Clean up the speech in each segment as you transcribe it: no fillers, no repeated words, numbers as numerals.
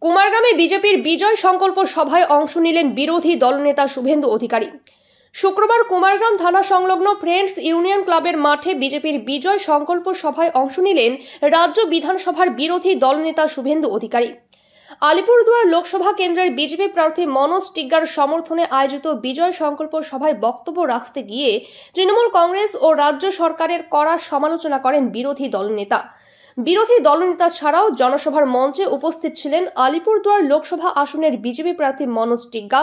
কুমারগ্রামে বিজেপির বিজয় সংকল্প সভায় অংশ নিলেন বিরোধী দলনেতা শুভেন্দু অধিকারী। শুক্রবার কুমারগ্রাম থানা সংলগ্ন ফ্রেন্ডস ইউনিয়ন ক্লাবের মাঠে বিজেপির বিজয় সংকল্প সভায় অংশ নিলেন রাজ্য বিধানসভার বিরোধী দলনেতা শুভেন্দু অধিকারী। আলিপুরদুয়ার লোকসভা কেন্দ্রের বিজেপি প্রার্থী মনোজ টিগ্গার সমর্থনে আয়োজিত বিজয় সংকল্প সভায় বক্তব্য রাখতে গিয়ে তৃণমূল কংগ্রেস ও রাজ্য সরকারের কড়া সমালোচনা করেন বিরোধী দলনেতা। বিরোধী দলনেতা ছাড়াও জনসভার মঞ্চে উপস্থিত ছিলেন আলিপুরদুয়ার লোকসভা আসনের বিজেপি প্রার্থী মনোজ টিগ্গা,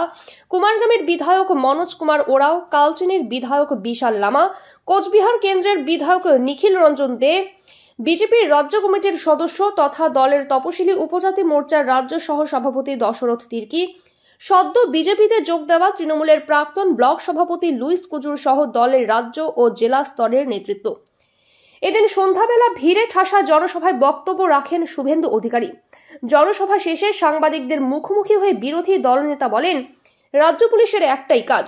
কুমারগ্রামের বিধায়ক মনোজ কুমার ওরাও, কালচিনির বিধায়ক বিশাল লামা, কোচবিহার কেন্দ্রের বিধায়ক নিখিল রঞ্জন দে, বিজেপির রাজ্য কমিটির সদস্য তথা দলের তপশিলি উপজাতি মোর্চার রাজ্য সহ সভাপতি দশরথ তির্কি, সদ্য বিজেপিতে যোগ দেওয়া তৃণমূলের প্রাক্তন ব্লক সভাপতি লুইস কুজুর সহ দলের রাজ্য ও জেলা স্তরের নেতৃত্ব। এদিন সন্ধ্যাবেলা ভিড়ে ঠাসা জনসভায় বক্তব্য রাখেন শুভেন্দু অধিকারী। জনসভা শেষে সাংবাদিকদের মুখোমুখি হয়ে বিরোধী দলনেতা বলেন, রাজ্য পুলিশের একটাই কাজ,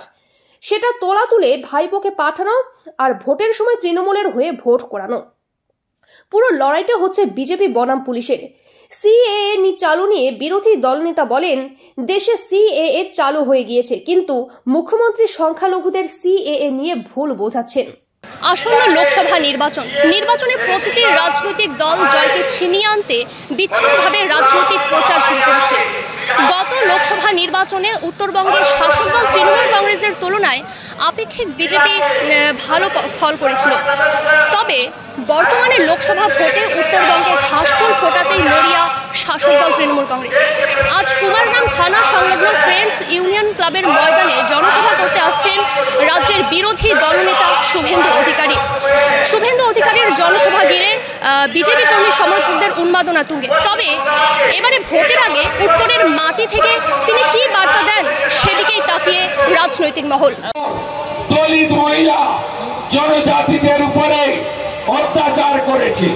সেটা তোলা তুলে ভাইপোকে পাঠানো আর ভোটের সময় তৃণমূলের হয়ে ভোট করানো। পুরো লড়াইটা হচ্ছে বিজেপি বনাম পুলিশের। সিএএ চালু নিয়ে বিরোধী দলনেতা বলেন, দেশে সিএএ চালু হয়ে গিয়েছে, কিন্তু মুখ্যমন্ত্রী সংখ্যালঘুদের সিএএ নিয়ে ভুল বোঝাচ্ছেন। আসন্ন লোকসভা নির্বাচনে প্রতিটি রাজনৈতিক দল জয়কে ছিনিয়ে আনতে বিচ্ছিন্নভাবে রাজনৈতিক প্রচার শুরু করেছে। গত লোকসভা নির্বাচনে উত্তরবঙ্গের শাসক দল তৃণমূল কংগ্রেসের তুলনায় আপেক্ষিক বিজেপি ভালো ফল করেছিল। তবে বর্তমানে লোকসভা ভোটে উত্তরবঙ্গে ঘাসফুল ফোটাতেই মরিয়া শাসক দল তৃণমূল কংগ্রেস। আজ কুমারগ্রাম থানা সংলগ্ন ফ্রেন্ডস ইউনিয়ন ক্লাবের ময়দানে জনসভা করতে আসছেন রাজ্যের বিরোধী দলনেতা শুভেন্দু অধিকারী। শুভেন্দু অধিকারীর জনসভা ঘিরে বিজেপি কর্মী সমর্থকদের উন্মাদনা তুঙ্গে। তবে এবারে ভোটের আগে উত্তরের মাটি থেকে তিনি কি বার্তা দেন, সেদিকেই তাকিয়ে রাজনৈতিক মহল। দলিত মহিলা জনজাতিদের উপরে অত্যাচার করেছে।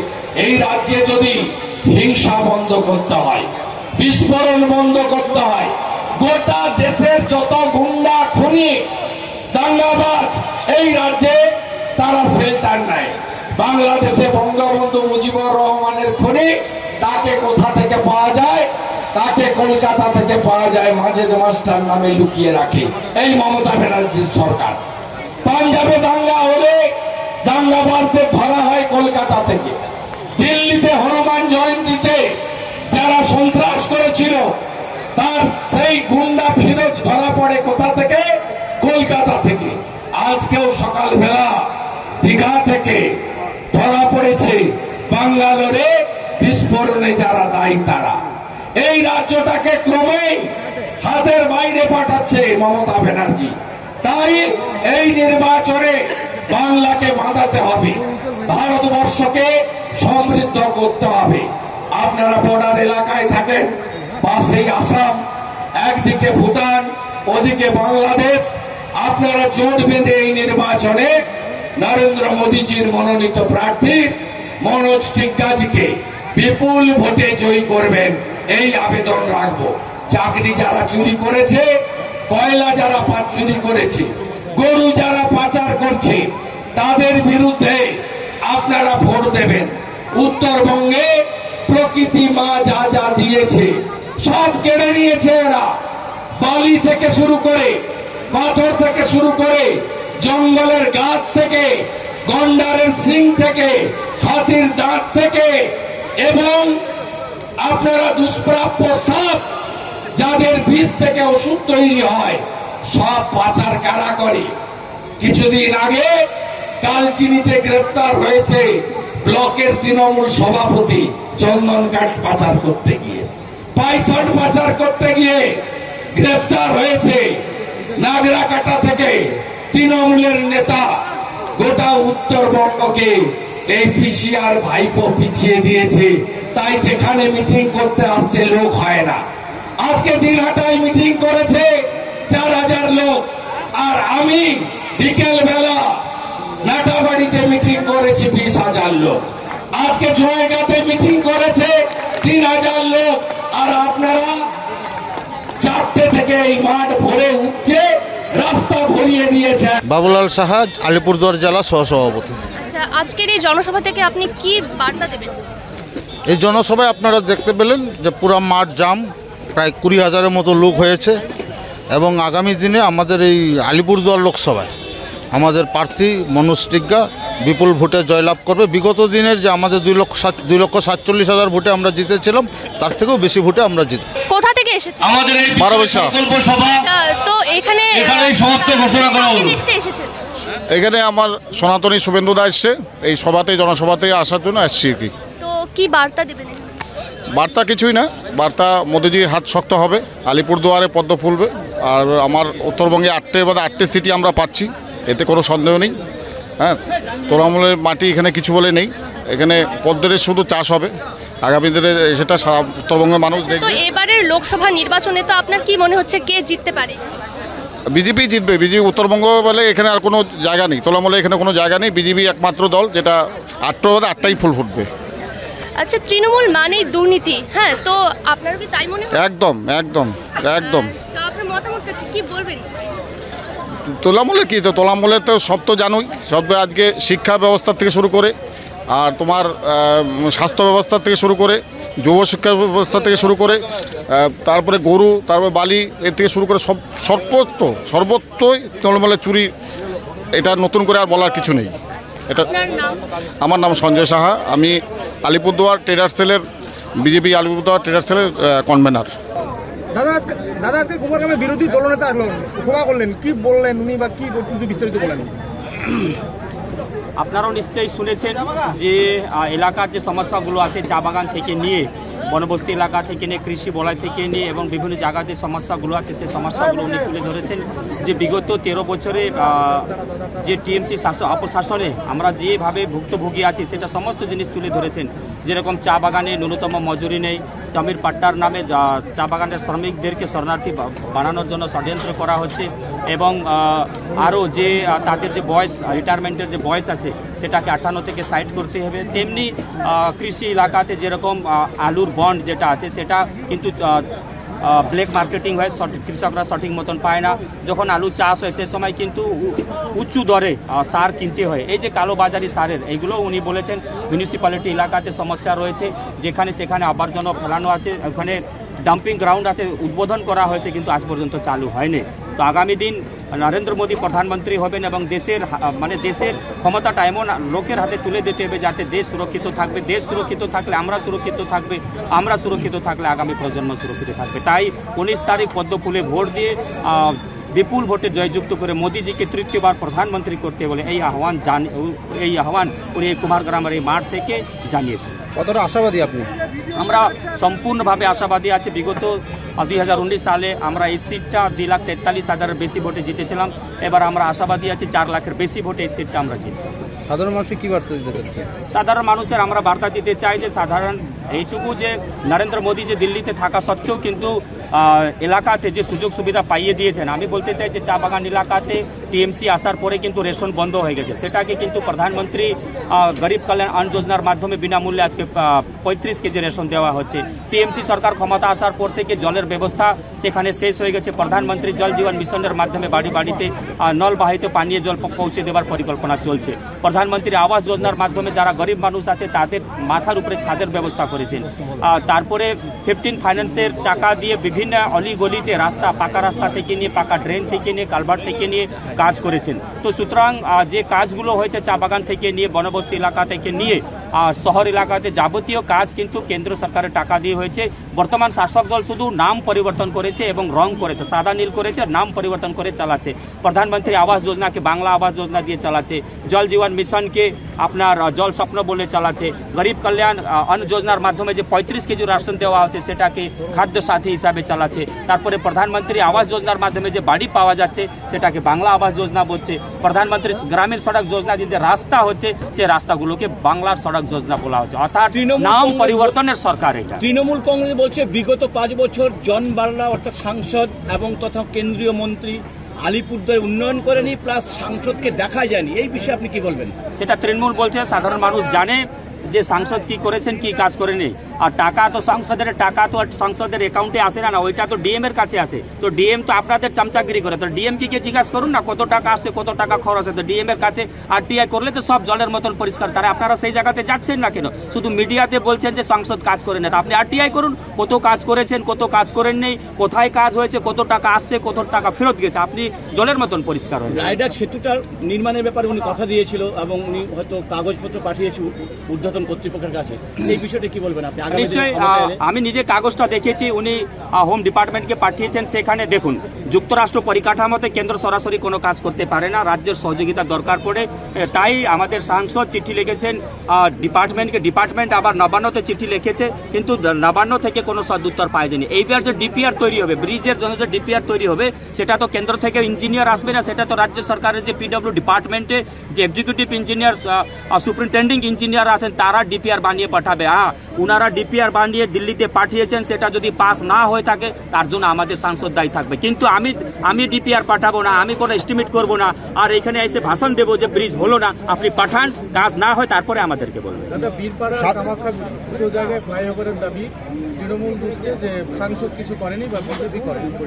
এই রাজ্যে যদি হিংসা বন্ধ করতে হয়, বিস্ফোরণ বন্ধ করতে হয়, গোটা দেশের যত গুন্ডা খুনি দাঙ্গাবাজ এই রাজ্যে তারা শেল্টার নেয়। বাংলাদেশে বঙ্গবন্ধু মুজিবুর রহমানের খুনি, তাকে কোথা থেকে পাওয়া যায়? তাকে কলকাতা থেকে পাওয়া যায়, মাজেদ মাস্টার নামে লুকিয়ে রাখে এই মমতা ব্যানার্জির সরকার। পাঞ্জাবে দাঙ্গা হলে দাঙ্গাবাজদের ধরা হয় কলকাতা থেকে। দিল্লিতে হনুমান জয়ন্তীতে যারা সন্ত্রাস করেছিল তার সেই গুন্ডা ফিরোজ ধরা পড়ে কোথা থেকে? কলকাতা থেকে। আজকেও সকালবেলা দীঘা থেকে ধরা পড়েছে বাঙ্গালোরে বিস্ফোরণে যারা দায়ী তারা। এই রাজ্যটাকে ক্রমেই হাতের বাইরে পাঠাচ্ছে মমতা ব্যানার্জি। তাই এই নির্বাচনে বাংলাকে বাঁধাতে হবে, ভারতবর্ষকে সমৃদ্ধ করতে হবে। আপনারা বর্ডার এলাকায় থাকেন, পাশেই আসাম, একদিকে ভুটান, ওদিকে বাংলাদেশ। আপনারা জোট বেঁধে এই নির্বাচনে নরেন্দ্র মোদীজির মনোনীত প্রার্থী মনোজ টিগ্গাজিকে বিপুল ভোটে জয়ী করবেন, এই আবেদন রাখবো। চাকরি যারা চুরি করেছে, কয়লা যারা চুরি করেছে, গরু যারা পাচার করছে, তাদের বিরুদ্ধে আপনারা ভোট দেবেন। উত্তরবঙ্গে প্রকৃতি মা যা যা দিয়েছে সব কেড়ে নিয়েছে এরা। বালি থেকে শুরু করে, পাথর থেকে শুরু করে, জঙ্গলের গাছ থেকে, গন্ডারের শিং থেকে, হাতির দাঁত থেকে, এবং আপনারা দুষ্প্রাপ্য সাপ যাদের বীজ থেকে ওষুধ তৈরি হয়, সব পাচার কারা করে। কিছুদিন আগে কালচিনিতে গ্রেপ্তার হয়েছে ব্লকের তৃণমূল সভাপতি চন্দন কাঠ পাচার করতে গিয়ে, পাইথন পাচার করতে গিয়ে গ্রেপ্তার হয়েছে নাগরাকাটা থেকে তৃণমূলের নেতা। গোটা উত্তরবঙ্গকে এই পিসিআর ভাইপো পিছিয়ে দিয়েছে। তাই যেখানে মিটিং করতে আসছে লোক হয় না। আজকে দিনহাটায় মিটিং করেছে 4000 লোক, আর আমি বিকেল বেলা নাটাবাড়িতে মিটিং করেছি 20,000 লোক। আজকে জয়গাতে মিটিং করেছে 3000 লোক, আর আপনারা 4টে থেকে এই মাঠ ভরে উঠছে, রাস্তা ভরিয়ে দিয়েছে। বাবুলাল সাহা, আলিপুরদুয়ার জেলা সহসভাপতি। আচ্ছা, আজকের এই জনসভা থেকে আপনি কি বার্তা দেবেন? এই জনসভায় আপনারা দেখতে পেলেন যে পুরো মাঠ জাম, প্রায় 20,000-এর মতো লোক হয়েছে এবং আগামী দিনে আমাদের এই আলিপুরদুয়ার লোকসভায় আমাদের প্রার্থী মনোজ টিগ্গা বিপুল ভোটে জয়লাভ করবে। বিগত দিনের যে আমাদের 2,47,000 ভোটে আমরা জিতেছিলাম তার থেকেও বেশি ভোটে আমরা জিতব। কোথা থেকে এসেছেন? আমাদের এই বারোবিশা। সংকল্প সভা তো এখানে সমাপ্ত ঘোষণা করা হলো। দেখতে এসেছেন? এখানে আমার সনাতনী শুভেন্দু দা এসছে, এই সভাতে জনসভাতে আসার জন্য আসছি কি। তো কি বার্তা দেবেন? বার্তা কিছুই না, বার্তা মোদিজির হাত শক্ত হবে, আলিপুরদুয়ারে পদ্ম ফুলবে। আর আমার উত্তরবঙ্গে 8টে সিটি আমরা পাচ্ছি, এতে কোনো সন্দেহ নেই। হ্যাঁ, তৃণমূলের মাটি এখানে কিছু বলে নেই, এখানে পদ্মের শুধু চাষ হবে আগামী দিনে, সেটা সারা উত্তরবঙ্গের মানুষ তো দেখবে। এবারের লোকসভা নির্বাচনে তো আপনার কি মনে হচ্ছে কে জিততে পারে? বিজেপি জিতবে। বিজেপি উত্তরবঙ্গ বলে এখানে আর কোনো জায়গা নেই, তৃণমূলে এখানে কোনো জায়গা নেই। বিজেপি একমাত্র দল যেটা 8টাই ফুল ফুটবে। আচ্ছা, তৃণমূল মানেই দুর্নীতি, হ্যাঁ, তো আপনারও কি তাই মনে হয়? একদম একদম একদম। তো আপনার মতামতটা কি বলবেন? তৃণমূলের কী, তো তৃণমূলের তো সব তো জানোই, সব আজকে শিক্ষা ব্যবস্থা থেকে শুরু করে আর তোমার স্বাস্থ্য ব্যবস্থা থেকে শুরু করে যুব শিক্ষা ব্যবস্থা থেকে শুরু করে তারপরে গরু, তারপরে বালি, এর থেকে শুরু করে সব সর্বত্রই তৃণমূলের চুরি। এটা নতুন করে আর বলার কিছু নেই। এটা আমার নাম সঞ্জয় সাহা, আমি আলিপুরদুয়ার ট্রেডার্স সেলের বিজেপি আলিপুরদুয়ার ট্রেডার্স সেলের কনভেনার। দাদা আজকে কুমারগ্রামে বিরোধী দলনেতা সভা করলেন, কি বললেন উনি বা কি বিস্তারিত বলেন? আপনারাও নিশ্চয়ই শুনেছেন যে এলাকার যে সমস্যাগুলো আছে, চা বাগান থেকে নিয়ে বনবস্তি এলাকা থেকে নিয়ে কৃষি বলয় থেকে নিয়ে এবং বিভিন্ন জায়গায় যে সমস্যাগুলো আছে সেই সমস্যাগুলো উনি তুলে ধরেছেন। যে বিগত 13 বছরে যে টিএমসি অপশাসনে আমরা যেভাবে ভুক্তভোগী আছি সেটা সমস্ত জিনিস তুলে ধরেছেন। যেরকম চা বাগানে ন্যূনতম মজুরি নেই, জমির পাট্টার নামে চা বাগানের শ্রমিকদেরকে শরণার্থী বানানোর জন্য ষড়যন্ত্র করা হচ্ছে এবং আরও যে তাদের যে বয়স, রিটায়ারমেন্টের যে বয়স আছে সেটাকে 58 থেকে 60 করতে হবে। তেমনি কৃষি এলাকাতে যেরকম আলুর বন্ড যেটা আছে সেটা কিন্তু ব্ল্যাক মার্কেটিং হয়, কৃষকরা সঠিক মতন পায় না। যখন আলু চাষ হয় সে সময় কিন্তু উঁচু দরে সার কিনতে হয়। এই যে কালোবাজারি সারের, এইগুলো উনি বলেছেন মিউনিসিপ্যালিটি এলাকাতে সমস্যা রয়েছে, যেখানে সেখানে আবর্জনা ফেলানো আছে, ওখানে ডাম্পিং গ্রাউন্ড আছে, উদ্বোধন করা হয়েছে কিন্তু আজ পর্যন্ত চালু হয়নি। তো আগামী দিন নরেন্দ্র মোদী প্রধানমন্ত্রী হবেন এবং দেশের ক্ষমতাটা এমন লোকের হাতে তুলে দিতে হবে যাতে দেশ সুরক্ষিত থাকবে। দেশ সুরক্ষিত থাকলে আমরা সুরক্ষিত থাকবে, আমরা সুরক্ষিত থাকলে আগামী প্রজন্ম সুরক্ষিত থাকবে। তাই 19 তারিখ পদ্ম ফুলে ভোট দিয়ে বিপুল ভোটে জয়যুক্ত করে মোদীজিকে তৃতীয়বার প্রধানমন্ত্রী করতে বলে এই আহ্বান উনি এই কুমারগ্রামের এই মাঠ থেকে জানিয়েছেন। কতটা আশাবাদী আপনি? আমরা সম্পূর্ণভাবে আশাবাদী আছি। বিগত 2019 সালে আমরা এই সিটটা 2,43,000-এর বেশি ভোটে জিতেছিলাম। এবার আমরা আশাবাদী আছি 4 লাখের বেশি ভোটে এই সিটটা আমরা জিতব। সাধারণ মানুষকে কি বার্তা দিতে চাচ্ছেন? সাধারণ মানুষের আমরা বার্তা দিতে চাই যে সাধারণ এইটুকু যে নরেন্দ্র মোদী যে দিল্লিতে থাকা সত্ত্বেও কিন্তু এলাকাতে যে সুযোগ সুবিধা পাইয়ে দিয়েছেন, আমি বলতে চাই যে চা বাগান এলাকাতে টিএমসি আসার পরে কিন্তু রেশন বন্ধ হয়ে গেছে, সেটাকে কিন্তু প্রধানমন্ত্রী গরিব কল্যাণ অন্ন যোজনার মাধ্যমে বিনামূল্যে আজকে 35 কেজি রেশন দেওয়া হচ্ছে। টিএমসি সরকার ক্ষমতা আসার পর থেকে জলের ব্যবস্থা সেখানে শেষ হয়ে গেছে। প্রধানমন্ত্রী জল জীবন মিশনের মাধ্যমে বাড়ি বাড়িতে নলবাহিত পানীয় জল পৌঁছে দেওয়ার পরিকল্পনা চলছে। প্রধানমন্ত্রী আবাস যোজনার মাধ্যমে যারা গরিব মানুষ আছে তাদের মাথার উপরে ছাদের ব্যবস্থা করেছেন। তারপরে 15 ফাইন্যান্সের টাকা দিয়ে বিভিন্ন অলিগলিতে রাস্তা, পাকা রাস্তা থেকে নিয়ে, পাকা ড্রেন থেকে নিয়ে, কালভার্ট থেকে নিয়ে কাজ করেছেন। তো সুতরাং যে কাজগুলো হয়েছে চা বাগান থেকে নিয়ে, বনবস্তি এলাকা থেকে নিয়ে শহর এলাকাতে যাবতীয় কাজ কিন্তু কেন্দ্র সরকারের টাকা দিয়ে হয়েছে। বর্তমান শাসক দল শুধু নাম পরিবর্তন করেছে এবং রং করেছে, সাদা নীল করেছে, নাম পরিবর্তন করে চালাচ্ছে। প্রধানমন্ত্রী আবাস যোজনাকে বাংলা আবাস যোজনা দিয়ে চালাচ্ছে, জল জীবন মিশনকে আপনার জল স্বপ্ন বলে চালাচ্ছে, গরিব কল্যাণ অন্ন যোজনার মাধ্যমে যে 35 কেজি রেশন দেওয়া হচ্ছে সেটাকে খাদ্য সাথী হিসাবে চালাচ্ছে। তারপরে প্রধানমন্ত্রী আবাস যোজনার মাধ্যমে যে বাড়ি পাওয়া যাচ্ছে সেটাকে বাংলা আবাস যোজনা বলছে। প্রধানমন্ত্রী গ্রামীণ সড়ক যোজনা যে রাস্তা হচ্ছে সে রাস্তাগুলোকে বাংলার সড়ক যোজনা বলা হচ্ছে, অর্থাৎ নাম পরিবর্তনের সরকার এটা। তৃণমূল কংগ্রেস বলছে বিগত 5 বছর জন বার্লা অর্থাৎ সাংসদ এবং তথা কেন্দ্রীয় মন্ত্রী আলিপুরদুয়ার উন্নয়ন করেনি, প্লাস সাংসদকে দেখা যায়নি। এই বিষয়ে আপনি কি বলবেন? সেটা তৃণমূল বলছে, সাধারণ মানুষ জানে যে সাংসদ কি করেছেন, কি কাজ করেনি। আর টাকা তো সংসদের টাকা তো সংসদের অ্যাকাউন্টে আসে না, ওইটা তো ডিএম এর কাছে আসে। তো ডিএম তো আপনাদের চামচাগিরি করে, তো ডিএম কি জিজ্ঞাসা করুন না কত টাকা আসছে, কত টাকা খরচ হচ্ছে। ডিএম এর কাছে আরটিআই করলে তো সব জলের মতন পরিষ্কার। তারা আপনারা সেই জায়গাতে যাচ্ছেন না কেন? শুধু মিডিয়াতে বলছেন যে সংসদ কাজ করে না। আপনি আরটিআই করুন, কত কাজ করেছেন, কত কাজ করেন নেই, কোথায় কাজ হয়েছে, কত টাকা আসছে, কত টাকা ফেরত গেছে, আপনি জলের মতন পরিষ্কার হন। রায়ডাক সেতুটার নির্মাণের ব্যাপারে উনি কথা দিয়েছিল এবং উনি হয়তো কাগজপত্র পাঠিয়েছে ঊর্ধ্বতন কর্তৃপক্ষের কাছে। এই বিষয়টা কি বলবেন আপনি? নিশ্চয়ই, আমি নিজে কাগজটা দেখেছি, উনি হোম ডিপার্টমেন্টকে পাঠিয়েছেন। সেখানে দেখুন, যুক্তরাষ্ট্র পরিকাঠামোতে কেন্দ্র সরাসরি কোনো কাজ করতে পারে না, রাজ্যের সহযোগিতা দরকার পড়ে। তাই আমাদের সাংসদ চিঠি লিখেছেন ডিপার্টমেন্টকে, ডিপার্টমেন্ট আবার নবান্নতে চিঠি লিখেছে, কিন্তু নবান্ন থেকে কোনো সদুত্তর পাওয়া যায়নি। এইবার যে ডিপিআর তৈরি হবে, ব্রিজের জন্য যে ডিপিআর তৈরি হবে, সেটা তো কেন্দ্র থেকে ইঞ্জিনিয়ার আসবে না, সেটা তো রাজ্য সরকারের যে পিডব্লিউ ডিপার্টমেন্টে যে এক্সিকিউটিভ ইঞ্জিনিয়ার, সুপারিনটেন্ডিং ইঞ্জিনিয়ার আছেন, তারা ডিপিআর বানিয়ে পাঠাবে। উনারা ডিপিআর বানিয়ে দিল্লিতে পাঠিয়েছেন, সেটা যদি পাস না হয়ে থাকে তার জন্য আমাদের সাংসদ দায়ী থাকবে। কিন্তু আমি ডিপিআর পাঠাবো না, আমি কোনো এস্টিমেট করব না, আর এখানে এসে ভাষণ দেবো যে ব্রিজ হলো না, আপনি পাঠান, কাজ না হয় তারপরে আমাদেরকে বলবেন।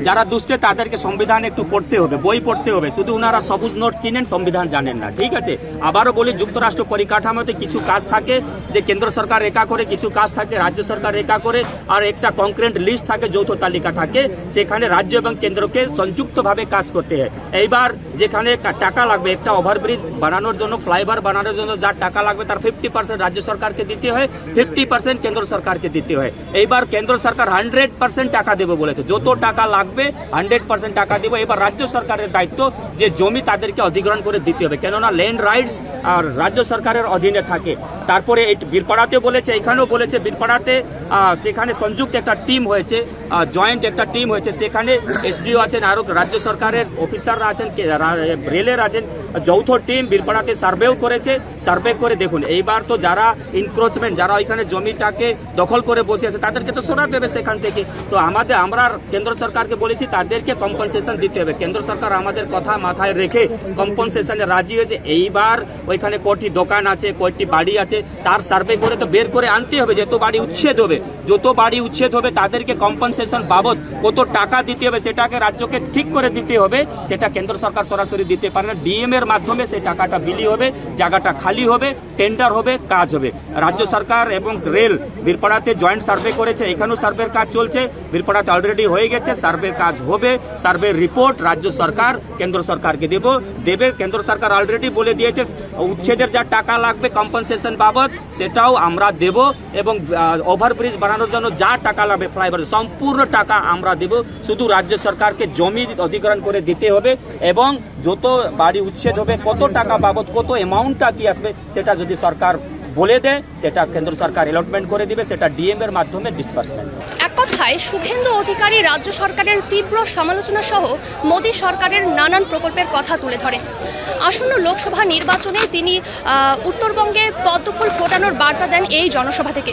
যারা দুষছে তাদেরকে সংবিধান একটু পড়তে হবে, বই পড়তে হবে। শুধু ওনারা সবুজ নোট চিনেন, সংবিধান জানেন না, ঠিক আছে? আবারও বলি, যুক্তরাষ্ট্র পরিকাঠামোতে কিছু কাজ থাকে যে কেন্দ্র সরকার একা করে, কিছু কাজ থাকে রাজ্য সরকার একা করে, আর একটা কনক্রিট লিস্ট থাকে, যৌথ তালিকা থাকে, সেখানে রাজ্য এবং কেন্দ্রকে সংযুক্তভাবে কাজ করতে হয়। এইবার যেখানে টাকা লাগবে একটা ওভারব্রিজ বানানোর জন্য, ফ্লাইওভার বানানোর জন্য যা টাকা লাগবে তার 50% রাজ্য সরকারকে দিতে হয়, 50% কেন্দ্র সরকারকে দিতে হয়। এইবার কেন্দ্র সরকার 100% টাকা দেবে বলেছে, যত টাকা লাগবে 100% টাকা দেবো। এবার রাজ্য সরকারের দায়িত্ব যে জমি তাদেরকে অধিগ্রহণ করে দিতে হবে, কেননা ল্যান্ড রাইটস আর রাজ্য সরকারের অধীনে থাকে। তারপরে বীরপাড়াতে বলেছে, এখানেও বলেছে, বীরপাড়াতে সেখানে সংযুক্ত একটা টিম হয়েছে, জয়েন্ট একটা টিম হয়েছে, সেখানে এসডিও আছেন, আরো রাজ্য সরকারের অফিসাররা আছেন, রেলের আছেন, যৌথ টিম বীরপাড়াতে সার্ভেও করেছে। সার্ভে করে দেখুন, এইবার তো যারা ইনক্রোচমেন্ট, যারা ওইখানে জমিটাকে দখল করে বসে আছে, তাদেরকে তো সরাতে হবে সেখান থেকে। তো আমরা কেন্দ্র সরকারকে বলেছি তাদেরকে কম্পনসেশন দিতে হবে। কেন্দ্র সরকার আমাদের কথা মাথায় রেখে কম্পনসেশনে রাজি হয়েছে। এইবার ওইখানে কয়টি দোকান আছে, কয়টি বাড়ি আছে, তার সার্ভে করে তো বের করে আনতে হবে। যত বাড়ি উচ্ছেদ হবে তাদেরকে কম্পনসেশন বাবদ কত টাকা দিতে হবে, সেটাকে রাজ্যকে ঠিক করে দিতে হবে। সেটা কেন্দ্র সরকার সরাসরি দিতে পারে না, ডিএম এর মাধ্যমে সেই টাকাটা বিলি হবে, জায়গাটা খালি হবে, টেন্ডার হবে, কাজ হবে। রাজ্য সরকার এবং রেল বীরপাড়াতে জয়েন্ট সার্ভে করেছে, এখানেও সার্ভের কাজ চলছে, বীরপাড়াতে অলরেডি হয়ে গেছে, সার্ভের কাজ হবে। সার্ভের রিপোর্ট রাজ্য সরকার কেন্দ্র সরকারকে দেবে। কেন্দ্র সরকার অলরেডি বলে দিয়েছে উচ্ছেদের যা টাকা লাগবে কম্পনসেশন বাবদ, সেটাও আমরা দেব, এবং ওভারব্রিজ বানানোর জন্য যা টাকা লাগবে, ফ্লাইওভার, সম্পূর্ণ টাকা আমরা দেব। শুধু রাজ্য সরকারকে জমি অধিগ্রহণ করে দিতে হবে, এবং যত বাড়ি উচ্ছেদ হবে, কত টাকা বাবদ, কত অ্যামাউন্টটা কি আসবে, সেটা যদি সরকার বলে দেয়, সেটা কেন্দ্র সরকার অ্যালটমেন্ট করে দিবে, সেটা ডিএম এর মাধ্যমে ডিসবার্সমেন্ট। এক কথায় শুভেন্দু অধিকারী রাজ্য সরকারের তীব্র সমালোচনা সহ মোদী সরকারের নানান প্রকল্পের কথা তুলে ধরেন। আসন্ন লোকসভা নির্বাচনে তিনি উত্তরবঙ্গে পদ্মফুল ফোটানোর বার্তা দেন এই জনসভা থেকে।